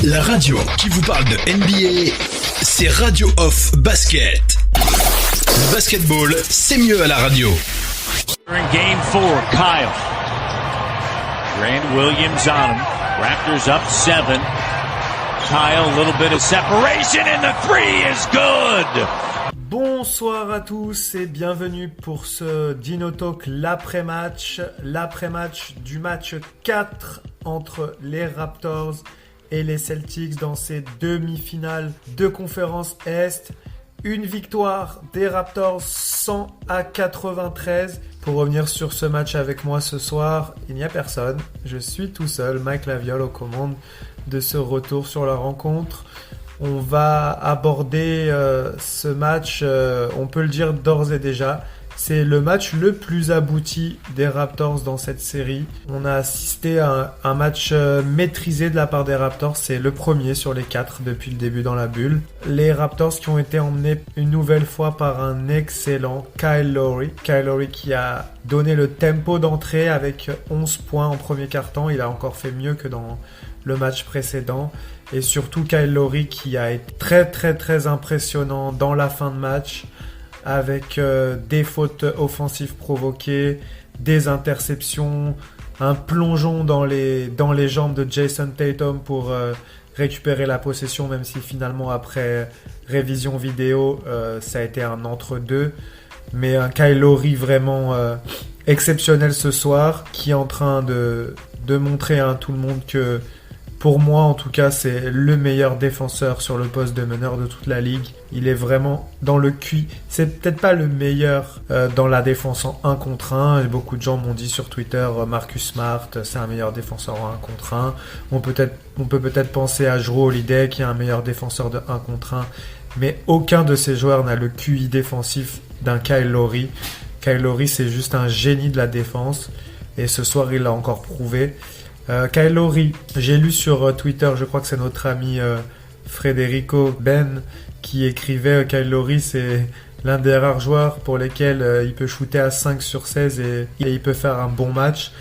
La radio qui vous parle de NBA, c'est Radio Off Basket. Le basketball, c'est mieux à la radio. In game 4, Kyle. Grant Williams on him. Raptors up 7. Kyle, a little bit of separation and the three is good. Bonsoir à tous et bienvenue pour ce Dino Talk l'après-match du match 4 entre les Raptors et les Celtics dans ces demi-finales de conférence Est. Une victoire des Raptors 100-93. Pour revenir sur ce match avec moi ce soir, il n'y a personne. Je suis tout seul, Mike Laviole aux commandes de ce retour sur la rencontre. On va aborder ce match, on peut le dire d'ores et déjà. C'est le match le plus abouti des Raptors dans cette série. On a assisté à un match maîtrisé de la part des Raptors. C'est le premier sur les 4 depuis le début dans la bulle. Les Raptors qui ont été emmenés une nouvelle fois par un excellent Kyle Lowry. Kyle Lowry qui a donné le tempo d'entrée avec 11 points en premier quart-temps. Il a encore fait mieux que dans le match précédent. Et surtout Kyle Lowry qui a été très impressionnant dans la fin de match, avec des fautes offensives provoquées, des interceptions, un plongeon dans les jambes de Jason Tatum pour récupérer la possession, même si finalement après révision vidéo, ça a été un entre-deux. Mais un Kyle Lowry vraiment exceptionnel ce soir, qui est en train de montrer à tout le monde que, pour moi, en tout cas, c'est le meilleur défenseur sur le poste de meneur de toute la ligue. Il est vraiment dans le QI. C'est peut-être pas le meilleur dans la défense en 1 contre 1. Et beaucoup de gens m'ont dit sur Twitter, Marcus Smart, c'est un meilleur défenseur en 1 contre 1. On peut peut-être penser à Jrue Holiday, qui est un meilleur défenseur de 1 contre 1. Mais aucun de ces joueurs n'a le QI défensif d'un Kyle Lowry. Kyle Lowry, c'est juste un génie de la défense. Et ce soir, il l'a encore prouvé. Kyle Lowry, j'ai lu sur Twitter, je crois que c'est notre ami Federico Ben qui écrivait Kyle Lowry, c'est l'un des rares joueurs pour lesquels il peut shooter à 5 sur 16 et il peut faire un bon match.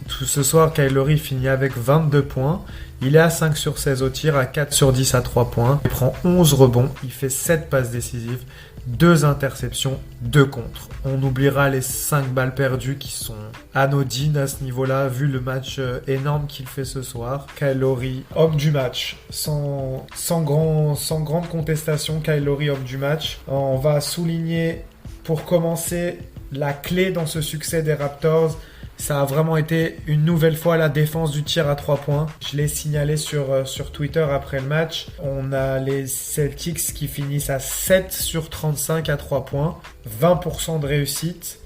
Tout ce soir, Kyle Lowry finit avec 22 points. Il est à 5 sur 16 au tir, à 4 sur 10 à 3 points. Il prend 11 rebonds, il fait 7 passes décisives, 2 interceptions, 2 contres. On oubliera les 5 balles perdues qui sont anodines à ce niveau-là, vu le match énorme qu'il fait ce soir. Kyle Lowry, homme du match, sans grande contestation. Kyle Lowry, homme du match. On va souligner, pour commencer, la clé dans ce succès des Raptors. Ça a vraiment été une nouvelle fois la défense du tir à 3 points. Je l'ai signalé sur Twitter après le match. On a les Celtics qui finissent à 7 sur 35 à 3 points. 20% de réussite.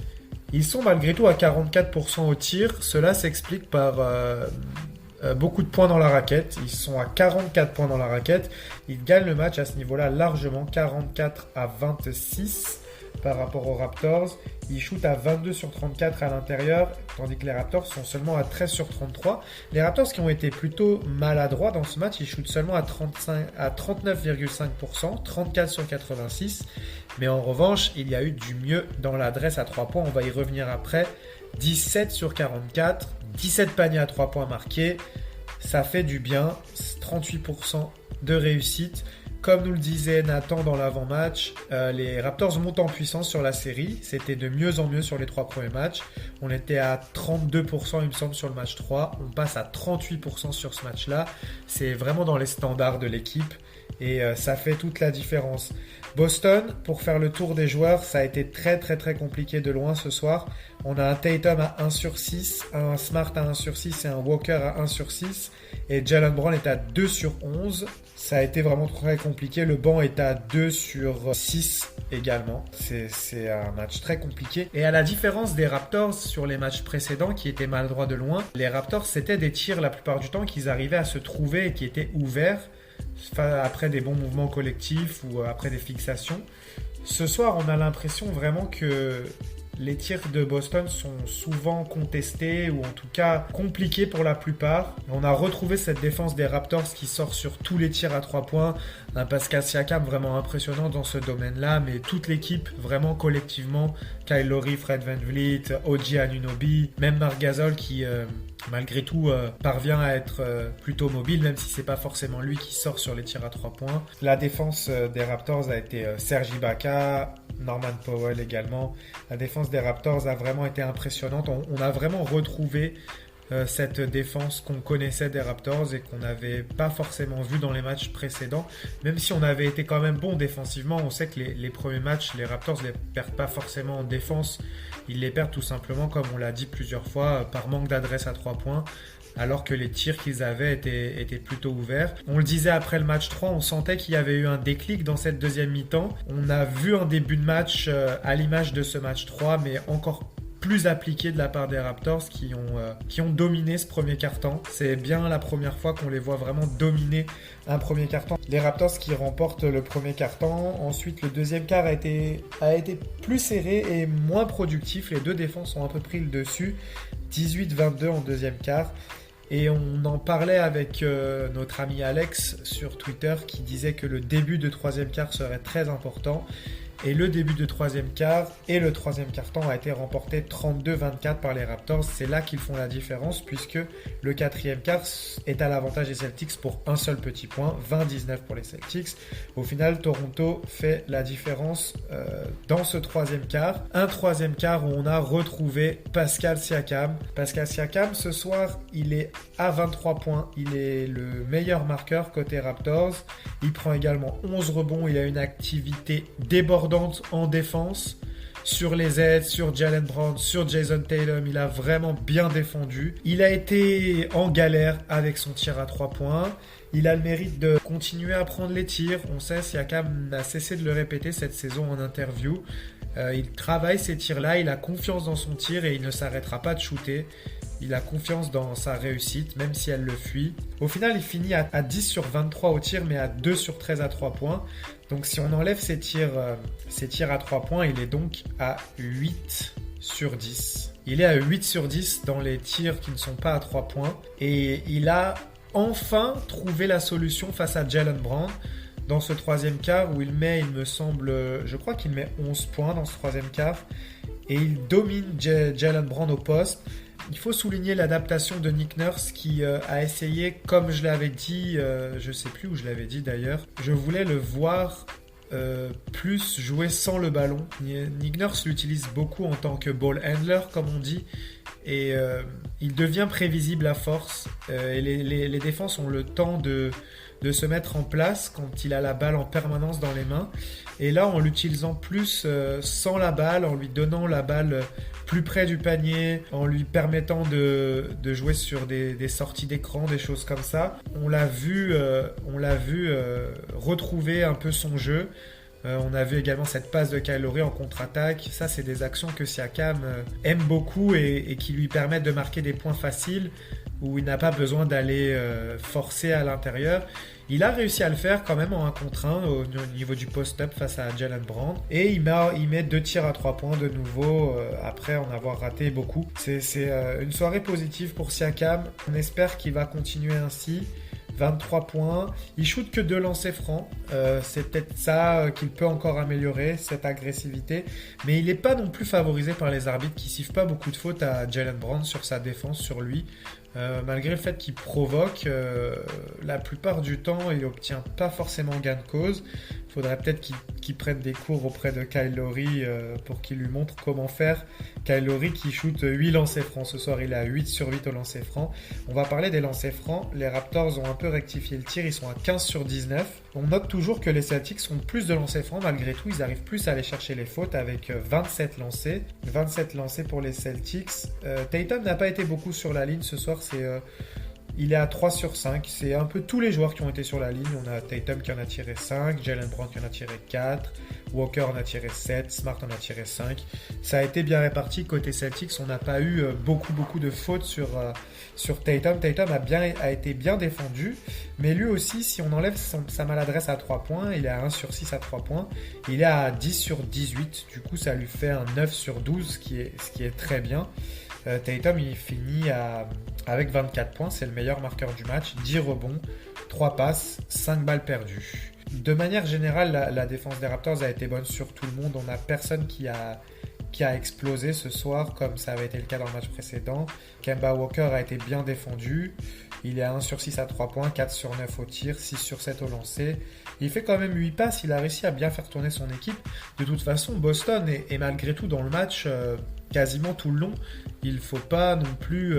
Ils sont malgré tout à 44% au tir. Cela s'explique par beaucoup de points dans la raquette. Ils sont à 44 points dans la raquette. Ils gagnent le match à ce niveau-là largement. 44 à 26 par rapport aux Raptors. Ils shootent à 22 sur 34 à l'intérieur, tandis que les Raptors sont seulement à 13 sur 33. Les Raptors qui ont été plutôt maladroits dans ce match, ils shootent seulement à 39,5%, 34 sur 86. Mais en revanche, il y a eu du mieux dans l'adresse à 3 points. On va y revenir après. 17 sur 44, 17 paniers à 3 points marqués. Ça fait du bien. 38% de réussite. Comme nous le disait Nathan dans l'avant-match, les Raptors montent en puissance sur la série. C'était de mieux en mieux sur les 3 premiers matchs. On était à 32% il me semble sur le match 3. On passe à 38% sur ce match-là. C'est vraiment dans les standards de l'équipe et ça fait toute la différence. Boston, pour faire le tour des joueurs, ça a été très compliqué de loin ce soir. On a un Tatum à 1 sur 6, un Smart à 1 sur 6 et un Walker à 1 sur 6. Et Jalen Brown est à 2 sur 11. Ça a été vraiment très compliqué. Le banc est à 2 sur 6 également. C'est un match très compliqué. Et à la différence des Raptors sur les matchs précédents qui étaient maladroits de loin, les Raptors, c'était des tirs la plupart du temps qu'ils arrivaient à se trouver et qui étaient ouverts après des bons mouvements collectifs ou après des fixations. Ce soir, on a l'impression vraiment que les tirs de Boston sont souvent contestés ou en tout cas compliqués pour la plupart. On a retrouvé cette défense des Raptors qui sort sur tous les tirs à 3 points. Un Pascal Siakam vraiment impressionnant dans ce domaine-là, mais toute l'équipe vraiment collectivement. Kyle Lowry, Fred VanVleet, OG Anunoby, même Marc Gasol qui malgré tout parvient à être plutôt mobile, même si c'est pas forcément lui qui sort sur les tirs à 3 points. La défense des Raptors a été Serge Ibaka, Norman Powell également. La défense des Raptors a vraiment été impressionnante. On a vraiment retrouvé cette défense qu'on connaissait des Raptors et qu'on n'avait pas forcément vu dans les matchs précédents. Même si on avait été quand même bon défensivement, on sait que les premiers matchs, les Raptors ne les perdent pas forcément en défense. Ils les perdent tout simplement, comme on l'a dit plusieurs fois, par manque d'adresse à 3 points. Alors que les tirs qu'ils avaient étaient plutôt ouverts. On le disait après le match 3, on sentait qu'il y avait eu un déclic dans cette deuxième mi-temps. On a vu un début de match à l'image de ce match 3, mais encore plus appliqué de la part des Raptors qui ont dominé ce premier quart-temps. C'est bien la première fois qu'on les voit vraiment dominer un premier quart-temps. Les Raptors qui remportent le premier quart-temps. Ensuite, le deuxième quart a été plus serré et moins productif. Les deux défenses ont un peu pris le dessus. 18-22 en deuxième quart. Et on en parlait avec notre ami Alex sur Twitter qui disait que le début de troisième quart serait très important. Et le début de troisième quart et le troisième quart-temps a été remporté 32-24 par les Raptors. C'est là qu'ils font la différence puisque le quatrième quart est à l'avantage des Celtics pour un seul petit point, 20-19 pour les Celtics. Au final, Toronto fait la différence dans ce troisième quart. Un troisième quart où on a retrouvé Pascal Siakam. Pascal Siakam, ce soir, il est à 23 points. Il est le meilleur marqueur côté Raptors. Il prend également 11 rebonds. Il a une activité débordante en défense, sur les aides, sur Jaylen Brown, sur Jason Tatum. Il a vraiment bien défendu. Il a été en galère avec son tir à 3 points. Il a le mérite de continuer à prendre les tirs. On sait, Siakam n'a cessé de le répéter cette saison en interview. Il travaille ces tirs-là, il a confiance dans son tir et il ne s'arrêtera pas de shooter. Il a confiance dans sa réussite, même si elle le fuit. Au final, il finit à 10 sur 23 au tir, mais à 2 sur 13 à 3 points. Donc si on enlève ses tirs à 3 points, il est donc à 8 sur 10. Il est à 8 sur 10 dans les tirs qui ne sont pas à 3 points. Et il a enfin trouvé la solution face à Jaylen Brown dans ce troisième quart où il met, il me semble, je crois qu'il met 11 points dans ce troisième quart. Et il domine Jaylen Brown au poste. Il faut souligner l'adaptation de Nick Nurse qui a essayé, comme je l'avais dit, je ne sais plus où je l'avais dit d'ailleurs, je voulais le voir plus jouer sans le ballon. Nick Nurse l'utilise beaucoup en tant que ball handler, comme on dit, et il devient prévisible à force. Et les défenses ont le temps de se mettre en place quand il a la balle en permanence dans les mains. Et là, en l'utilisant plus sans la balle, en lui donnant la balle plus près du panier, en lui permettant de jouer sur des sorties d'écran, des choses comme ça, on l'a vu retrouver un peu son jeu. On a vu également cette passe de Kyle Lowry en contre-attaque. Ça, c'est des actions que Siakam aime beaucoup et qui lui permettent de marquer des points faciles où il n'a pas besoin d'aller forcer à l'intérieur. Il a réussi à le faire quand même en 1 contre 1 au niveau du post-up face à Jaylen Brown. Et il met 2 tirs à 3 points de nouveau après en avoir raté beaucoup. C'est une soirée positive pour Siakam. On espère qu'il va continuer ainsi. 23 points. Il shoot que 2 lancers francs. C'est peut-être ça qu'il peut encore améliorer, cette agressivité. Mais il n'est pas non plus favorisé par les arbitres qui sifflent pas beaucoup de fautes à Jaylen Brown sur sa défense, sur lui. Malgré le fait qu'il provoque, la plupart du temps, il n'obtient pas forcément gain de cause. Il faudrait peut-être qu'il prenne des cours auprès de Kyle Lowry pour qu'il lui montre comment faire. Kyle Lowry qui shoot 8 lancers francs. Ce soir, il est à 8 sur 8 au lancer franc. On va parler des lancers francs. Les Raptors ont un peu rectifié le tir. Ils sont à 15 sur 19. On note toujours que les Celtics ont plus de lancers francs. Malgré tout, ils arrivent plus à aller chercher les fautes avec 27 lancés. 27 lancés pour les Celtics. Tatum n'a pas été beaucoup sur la ligne ce soir. Il est à 3 sur 5. C'est un peu tous les joueurs qui ont été sur la ligne. On a Tatum qui en a tiré 5, Jaylen Brown qui en a tiré 4, Walker en a tiré 7, Smart en a tiré 5. Ça a été bien réparti côté Celtics. On n'a pas eu beaucoup de fautes sur Tatum. Tatum a été bien défendu. Mais lui aussi, si on enlève sa maladresse à 3 points, il est à 1 sur 6 à 3 points. Il est à 10 sur 18. Du coup, ça lui fait un 9 sur 12, ce qui est très bien. Tatum, il finit avec 24 points, c'est le meilleur marqueur du match, 10 rebonds, 3 passes, 5 balles perdues. De manière générale, la défense des Raptors a été bonne sur tout le monde. On n'a personne qui a qui a explosé ce soir, comme ça avait été le cas dans le match précédent. Kemba Walker a été bien défendu. Il est à 1 sur 6 à 3 points, 4 sur 9 au tir, 6 sur 7 au lancer. Il fait quand même 8 passes, il a réussi à bien faire tourner son équipe. De toute façon, Boston est malgré tout dans le match quasiment tout le long. Il ne faut pas non plus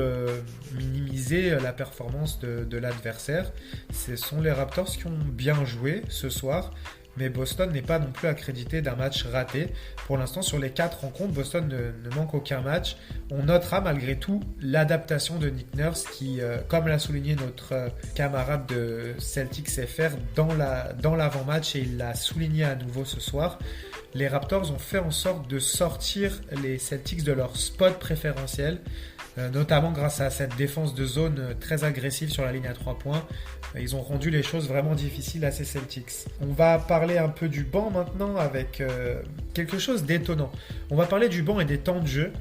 minimiser la performance de l'adversaire. Ce sont les Raptors qui ont bien joué ce soir. Mais Boston n'est pas non plus accrédité d'un match raté. Pour l'instant, sur les 4 rencontres, Boston ne manque aucun match. On notera malgré tout l'adaptation de Nick Nurse qui, comme l'a souligné notre camarade de Celtics FR dans l'avant-match, et il l'a souligné à nouveau ce soir, les Raptors ont fait en sorte de sortir les Celtics de leur spot préférentiel, notamment grâce à cette défense de zone très agressive sur la ligne à 3 points. Ils ont rendu les choses vraiment difficiles à ces Celtics. On va parler un peu du banc maintenant avec quelque chose d'étonnant. On va parler du banc et des temps de jeu.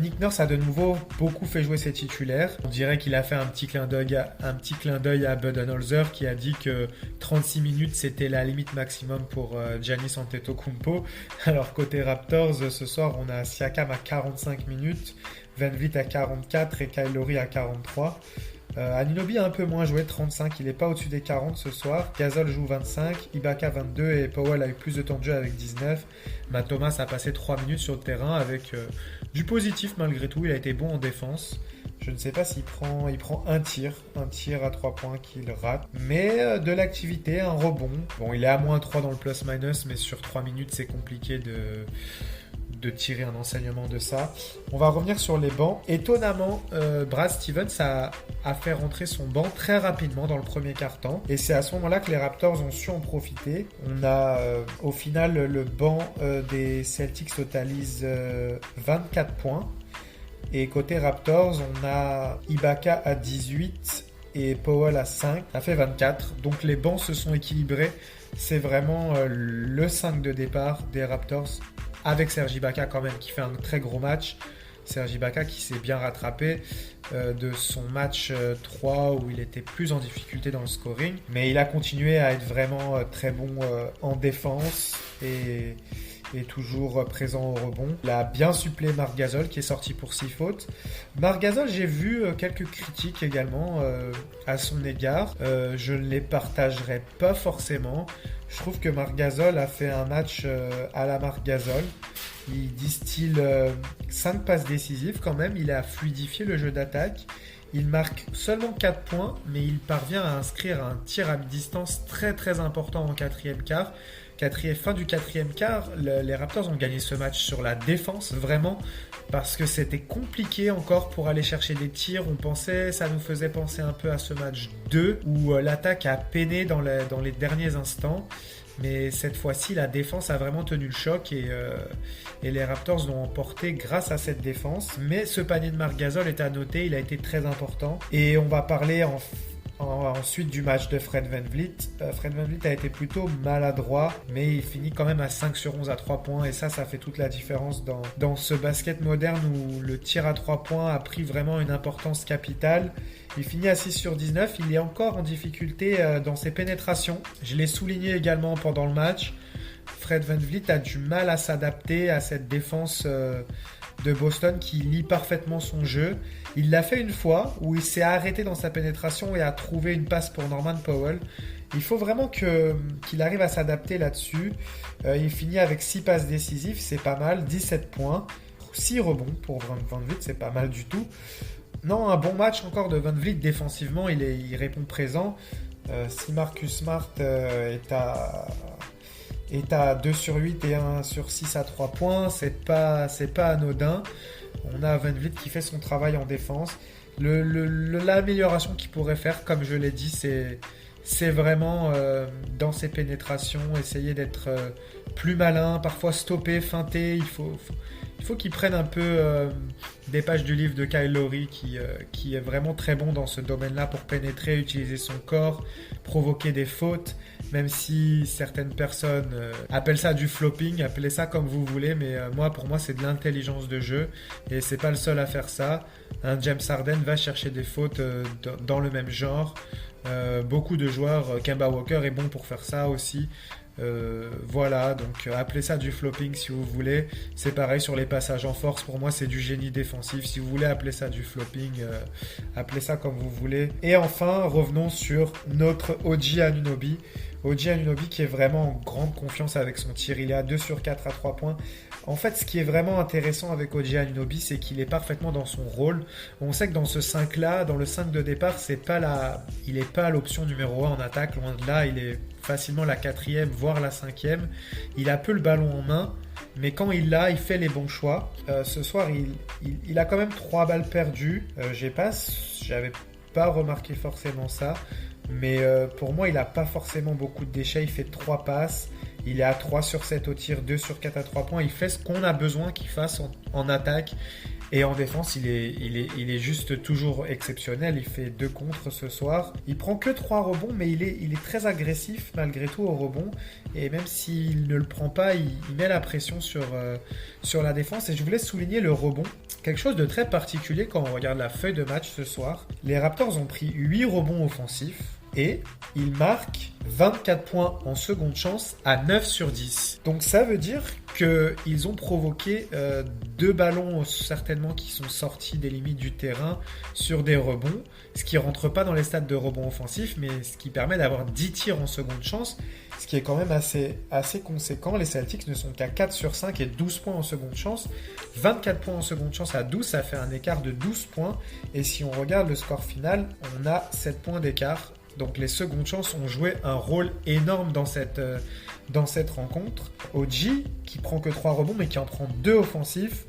Nick Nurse a de nouveau beaucoup fait jouer ses titulaires. On dirait qu'il a fait un petit clin d'œil à Budenholzer qui a dit que 36 minutes c'était la limite maximum pour Giannis Antetokounmpo. Alors côté Raptors, ce soir on a Siakam à 45 minutes, VanVleet à 44 et Kyle Lowry à 43. Anunoby a un peu moins joué, 35, il n'est pas au-dessus des 40 ce soir. Gasol joue 25, Ibaka 22 et Powell a eu plus de temps de jeu avec 19. Matt Thomas a passé 3 minutes sur le terrain avec du positif malgré tout, il a été bon en défense. Je ne sais pas s'il prend un tir à 3 points qu'il rate, mais de l'activité, un rebond. Bon, il est à moins 3 dans le plus-minus, mais sur 3 minutes c'est compliqué de tirer un enseignement de ça. On va revenir sur les bancs. Étonnamment, Brad Stevens a fait rentrer son banc très rapidement dans le premier quart-temps. Et c'est à ce moment-là que les Raptors ont su en profiter. On a au final le banc des Celtics totalise 24 points. Et côté Raptors, on a Ibaka à 18 et Powell à 5. Ça fait 24. Donc les bancs se sont équilibrés. C'est vraiment le 5 de départ des Raptors, avec Serge Ibaka quand même qui fait un très gros match. Serge Ibaka qui s'est bien rattrapé de son match 3 où il était plus en difficulté dans le scoring. Mais il a continué à être vraiment très bon en défense et toujours présent au rebond. Il a bien supplé Marc Gasol qui est sorti pour 6 fautes. Marc Gasol, j'ai vu quelques critiques également à son égard. Je ne les partagerai pas forcément. Je trouve que Marc Gasol a fait un match à la Marc Gasol. Il distille 5 passes décisives quand même. Il a fluidifié le jeu d'attaque. Il marque seulement 4 points, mais il parvient à inscrire un tir à distance très très important en quatrième quart. Fin du quatrième quart, les Raptors ont gagné ce match sur la défense, vraiment, parce que c'était compliqué encore pour aller chercher des tirs. Ça nous faisait penser un peu à ce match 2, où l'attaque a peiné dans les derniers instants. Mais cette fois-ci, la défense a vraiment tenu le choc et les Raptors l'ont emporté grâce à cette défense. Mais ce panier de Marc Gasol est à noter, il a été très important. Et on va parler ensuite du match de Fred VanVleet. Fred VanVleet a été plutôt maladroit, mais il finit quand même à 5 sur 11 à 3 points. Et ça fait toute la différence dans ce basket moderne où le tir à 3 points a pris vraiment une importance capitale. Il finit à 6 sur 19, il est encore en difficulté dans ses pénétrations. Je l'ai souligné également pendant le match. Fred VanVleet a du mal à s'adapter à cette défense de Boston qui lit parfaitement son jeu. Il l'a fait une fois où il s'est arrêté dans sa pénétration et a trouvé une passe pour Norman Powell. Il faut vraiment qu'il arrive à s'adapter là-dessus. Il finit avec 6 passes décisives, c'est pas mal, 17 points, 6 rebonds pour VanVleet, c'est pas mal du tout. Non, un bon match encore de VanVleet défensivement, il répond présent. Si Marcus Smart est à 2 sur 8 et 1 sur 6 à 3 points, c'est pas anodin. On a VanVleet qui fait son travail en défense. L'amélioration qu'il pourrait faire, comme je l'ai dit, c'est vraiment dans ses pénétrations, essayer d'être plus malin, parfois stopper, feinter. Il faut qu'il prenne un peu des pages du livre de Kyle Lowry qui est vraiment très bon dans ce domaine-là pour pénétrer, utiliser son corps, provoquer des fautes, même si certaines personnes appellent ça du flopping, appelez ça comme vous voulez, mais pour moi c'est de l'intelligence de jeu et c'est pas le seul à faire ça. James Harden va chercher des fautes dans le même genre. Beaucoup de joueurs, Kemba Walker est bon pour faire ça aussi. Voilà, donc appelez ça du flopping si vous voulez. C'est pareil sur les passages en force, pour moi c'est du génie défensif. Si vous voulez appeler ça du flopping, appelez ça comme vous voulez. Et enfin, revenons sur notre OG Anunoby. OG Anunoby qui est vraiment en grande confiance avec son tir. Il est à 2 sur 4 à 3 points. En fait, ce qui est vraiment intéressant avec OG Anunoby, c'est qu'il est parfaitement dans son rôle. On sait que dans ce 5-là, dans le 5 de départ, il n'est pas l'option numéro 1 en attaque. Loin de là, il est facilement la 4e, voire la 5e. Il a peu le ballon en main, mais quand il l'a, il fait les bons choix. Ce soir, il a quand même 3 balles perdues. J'avais pas remarqué forcément ça. Mais pour moi, il n'a pas forcément beaucoup de déchets. Il fait 3 passes. Il est à 3 sur 7 au tir, 2 sur 4 à 3 points. Il fait ce qu'on a besoin qu'il fasse en attaque. Et en défense, il est juste toujours exceptionnel. Il fait 2 contres ce soir. Il prend que 3 rebonds, mais il est très agressif malgré tout au rebond. Et même s'il ne le prend pas, il met la pression sur la défense. Et je voulais souligner le rebond. Quelque chose de très particulier quand on regarde la feuille de match ce soir. Les Raptors ont pris 8 rebonds offensifs. Et ils marquent 24 points en seconde chance à 9 sur 10. Donc ça veut dire qu'ils ont provoqué 2 ballons certainement qui sont sortis des limites du terrain sur des rebonds. Ce qui ne rentre pas dans les stats de rebonds offensifs, mais ce qui permet d'avoir 10 tirs en seconde chance. Ce qui est quand même assez conséquent. Les Celtics ne sont qu'à 4 sur 5 et 12 points en seconde chance. 24 points en seconde chance à 12, ça fait un écart de 12 points. Et si on regarde le score final, on a 7 points d'écart. Donc les secondes chances ont joué un rôle énorme dans cette rencontre. OG qui prend que 3 rebonds mais qui en prend 2 offensifs.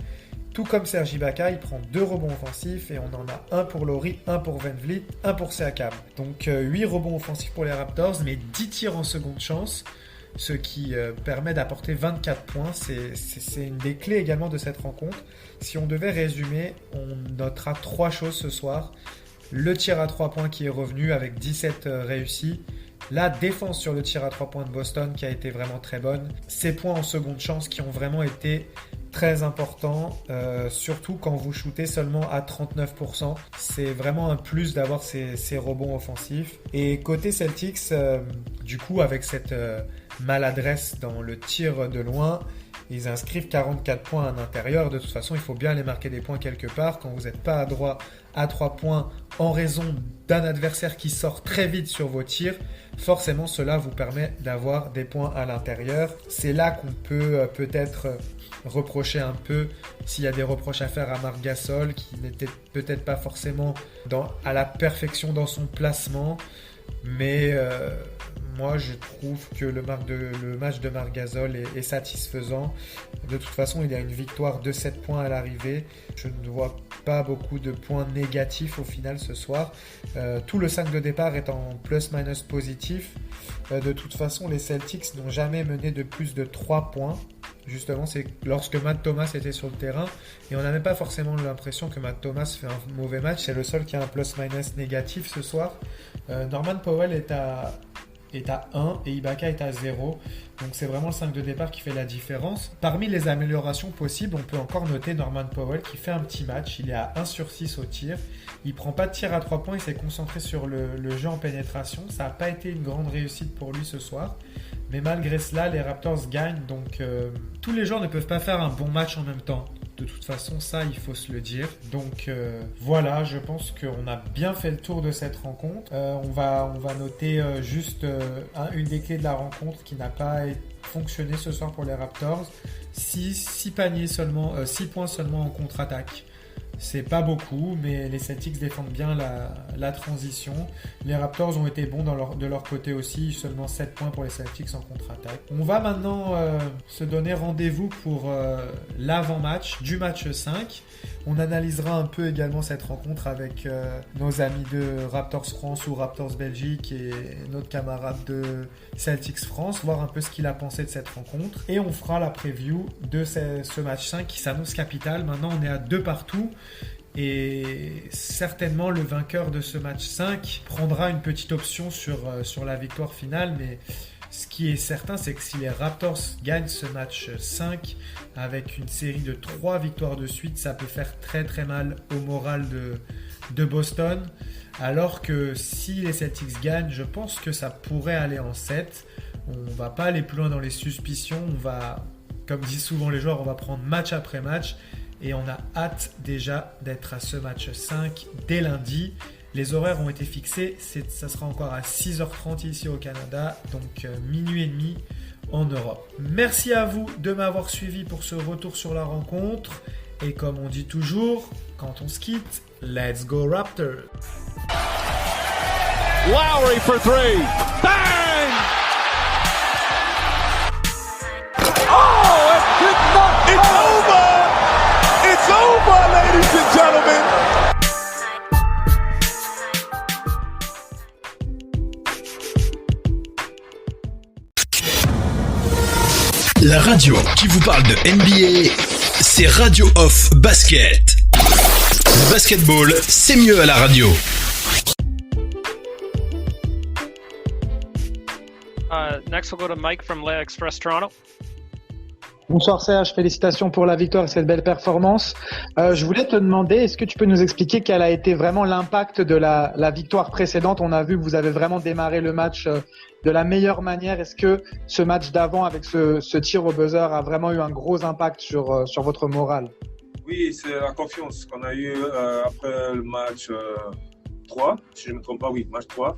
Tout comme Serge Ibaka, il prend 2 rebonds offensifs et on en a un pour Laurie, un pour Van Vliet, un pour Siakam. Donc 8 rebonds offensifs pour les Raptors mais 10 tirs en seconde chance. Ce qui permet d'apporter 24 points. C'est une des clés également de cette rencontre. Si on devait résumer, on notera 3 choses ce soir. Le tir à 3 points qui est revenu avec 17 réussis. La défense sur le tir à 3 points de Boston qui a été vraiment très bonne. Ces points en seconde chance qui ont vraiment été très importants, surtout quand vous shootez seulement à 39%. C'est vraiment un plus d'avoir ces rebonds offensifs. Et côté Celtics, du coup avec cette maladresse dans le tir de loin, ils inscrivent 44 points à l'intérieur. De toute façon, il faut bien aller marquer des points quelque part. Quand vous n'êtes pas adroit à 3 points en raison d'un adversaire qui sort très vite sur vos tirs, forcément cela vous permet d'avoir des points à l'intérieur. C'est là qu'on peut peut-être reprocher un peu, s'il y a des reproches à faire à Marc Gasol qui n'était peut-être pas forcément à la perfection dans son placement. Mais moi je trouve que le match de Marc Gasol est satisfaisant. De toute façon, il y a une victoire de 7 points à l'arrivée. Je ne vois pas beaucoup de points négatifs au final ce soir. Tout le 5 de départ est en plus-minus positif. De toute façon, les Celtics n'ont jamais mené de plus de 3 points. Justement, c'est lorsque Matt Thomas était sur le terrain et on n'avait pas forcément l'impression que Matt Thomas fait un mauvais match. C'est le seul qui a un plus-minus négatif ce soir. Norman Powell est à 1 et Ibaka est à 0. Donc c'est vraiment le 5 de départ qui fait la différence. Parmi les améliorations possibles, on peut encore noter Norman Powell qui fait un petit match. Il est à 1 sur 6 au tir. Il ne prend pas de tir à 3 points, il s'est concentré sur le jeu en pénétration. Ça n'a pas été une grande réussite pour lui ce soir. Mais malgré cela, les Raptors gagnent. Donc tous les joueurs ne peuvent pas faire un bon match en même temps. De toute façon, ça, il faut se le dire. Donc voilà, je pense qu'on a bien fait le tour de cette rencontre. On va noter juste une des clés de la rencontre qui n'a pas fonctionné ce soir pour les Raptors. 6 points seulement en contre-attaque. C'est pas beaucoup, mais les Celtics défendent bien la transition. Les Raptors ont été bons de leur côté aussi, seulement 7 points pour les Celtics en contre-attaque. On va maintenant se donner rendez-vous pour l'avant-match du match 5. On analysera un peu également cette rencontre avec nos amis de Raptors France ou Raptors Belgique et notre camarade de Celtics France, voir un peu ce qu'il a pensé de cette rencontre. Et on fera la preview de ce match 5 qui s'annonce capital. Maintenant, on est à 2 partout. Et certainement, le vainqueur de ce match 5 prendra une petite option sur la victoire finale. Mais ce qui est certain, c'est que si les Raptors gagnent ce match 5 avec une série de 3 victoires de suite, ça peut faire très très mal au moral de Boston. Alors que si les Celtics gagnent, je pense que ça pourrait aller en 7. On va pas aller plus loin dans les suspicions. On va, comme disent souvent les joueurs, on va prendre match après match. Et on a hâte déjà d'être à ce match 5 dès lundi. Les horaires ont été fixés. Ça sera encore à 6h30 ici au Canada. Donc minuit et demi en Europe. Merci à vous de m'avoir suivi pour ce retour sur la rencontre. Et comme on dit toujours, quand on se quitte, let's go Raptors! Lowry for three. Bang! Oh, it's over! It's over, ladies and gentlemen! La radio qui vous parle de NBA, c'est Radio Off Basket. Le basketball, c'est mieux à la radio. Next, we'll go to Mike from Lea Express Toronto. Bonsoir Serge, félicitations pour la victoire et cette belle performance. Je voulais te demander, est-ce que tu peux nous expliquer quel a été vraiment l'impact de la victoire précédente? On a vu que vous avez vraiment démarré le match de la meilleure manière. Est-ce que ce match d'avant avec ce tir au buzzer a vraiment eu un gros impact sur votre morale? Oui, c'est la confiance qu'on a eue après le match 3, si je ne me trompe pas, oui, match 3.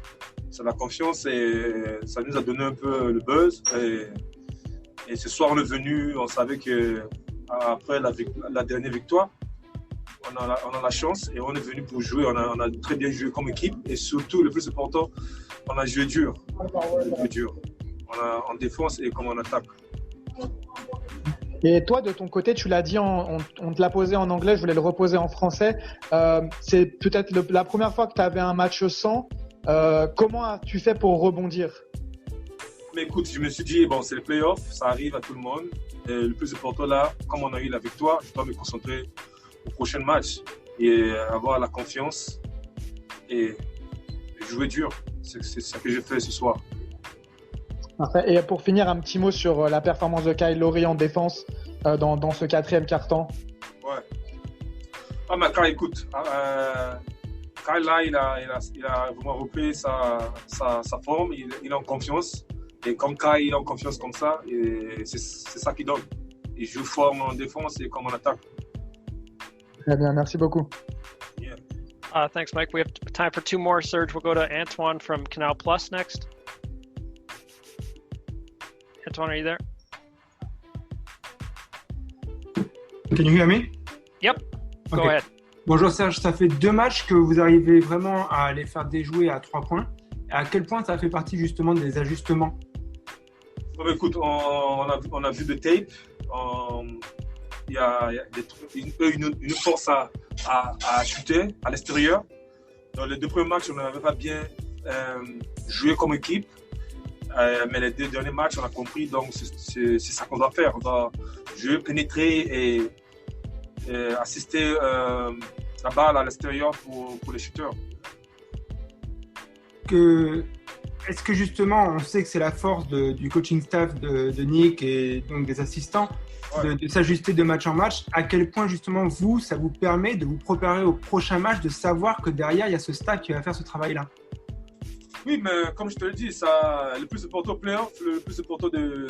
C'est la confiance et ça nous a donné un peu le buzz. Et ce soir, on est venu, on savait qu'après la dernière victoire, on a la chance et on est venu pour jouer. On a très bien joué comme équipe et surtout, le plus important, on a joué dur. En défense et comme en attaque. Et toi, de ton côté, tu l'as dit, on te l'a posé en anglais, je voulais le reposer en français. C'est peut-être la première fois que tu avais un match sans. Comment as-tu fait pour rebondir? Mais écoute, je me suis dit, bon, c'est les playoffs, ça arrive à tout le monde. Et le plus important là, comme on a eu la victoire, je dois me concentrer au prochain match et avoir la confiance et jouer dur. C'est ça que j'ai fait ce soir. Parfait. Et pour finir, un petit mot sur la performance de Kyle Lowry en défense dans ce quatrième quart-temps. Ouais. Ah, mais Kyle, écoute, Kyle là, il a vraiment repris sa forme, il est en confiance. Et comme Kyle il est en confiance comme ça, et c'est ça qui donne. Il joue fort en défense et comme en attaque. Très bien, merci beaucoup. Yeah. Thanks, Mike. We have time for two more. Serge, we'll go to Antoine from Canal Plus next. Antoine, are you there? Can you hear me? Yep. Go Okay. ahead. Bonjour Serge, ça fait 2 matchs que vous arrivez vraiment à les faire déjouer à 3 points. À quel point ça fait partie justement des ajustements? Écoute, on a vu de tape. Il y a une force à shooter à l'extérieur. Dans les 2 premiers matchs, on n'avait pas bien joué comme équipe. Mais les 2 derniers matchs, on a compris. Donc, c'est ça qu'on doit faire. On doit jouer, pénétrer et assister la balle à l'extérieur pour les shooters. Est-ce que justement, on sait que c'est la force du coaching staff de Nick et donc des assistants de s'ajuster de match en match? À quel point justement ça vous permet de vous préparer au prochain match, de savoir que derrière il y a ce staff qui va faire ce travail-là? Oui, mais comme je te le dis, le plus important au playoff, le plus important de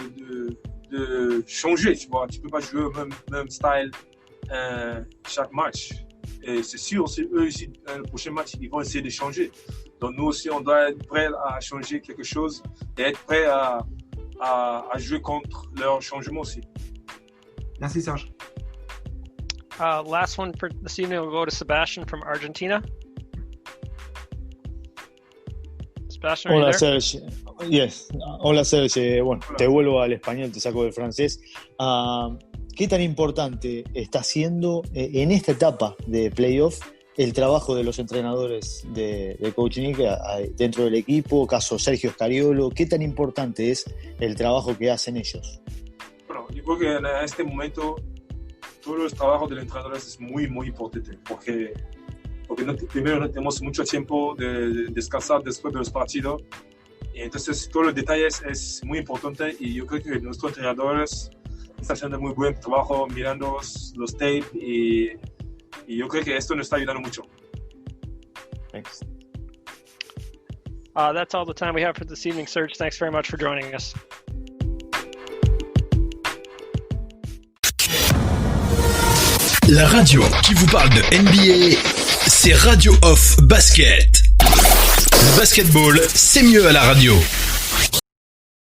changer. Tu vois, tu peux pas jouer au même style chaque match. Et c'est sûr, eux ici, le prochain match, ils vont essayer de changer. Donc nous aussi, on doit être prêts à changer quelque chose et être prêts à jouer contre leur changement aussi. Merci Serge. Last one for this evening, we'll go to Sebastian from Argentina. Sebastian, are you Hola there? Serge, yes. Hola Serge, bueno, te vuelvo al español, te saco del francés. ¿Qué tan importante está siendo en esta etapa de playoff el trabajo de los entrenadores de Coach Nick dentro del equipo, caso Sergio Scariolo? ¿Qué tan importante es el trabajo que hacen ellos? Bueno, yo creo que en este momento todos los trabajos del entrenador es muy, muy importante porque primero no tenemos mucho tiempo de descansar después de los partidos. Y entonces todos los detalles es muy importante y yo creo que nuestros entrenadores están haciendo muy buen trabajo mirando los tape y yo creo que esto nos está ayudando mucho. Thanks. That's all the time we have for this evening, Serge. Thanks very much for joining us. La radio qui vous parle de NBA, c'est Radio Off Basket. Le basketball, c'est mieux à la radio.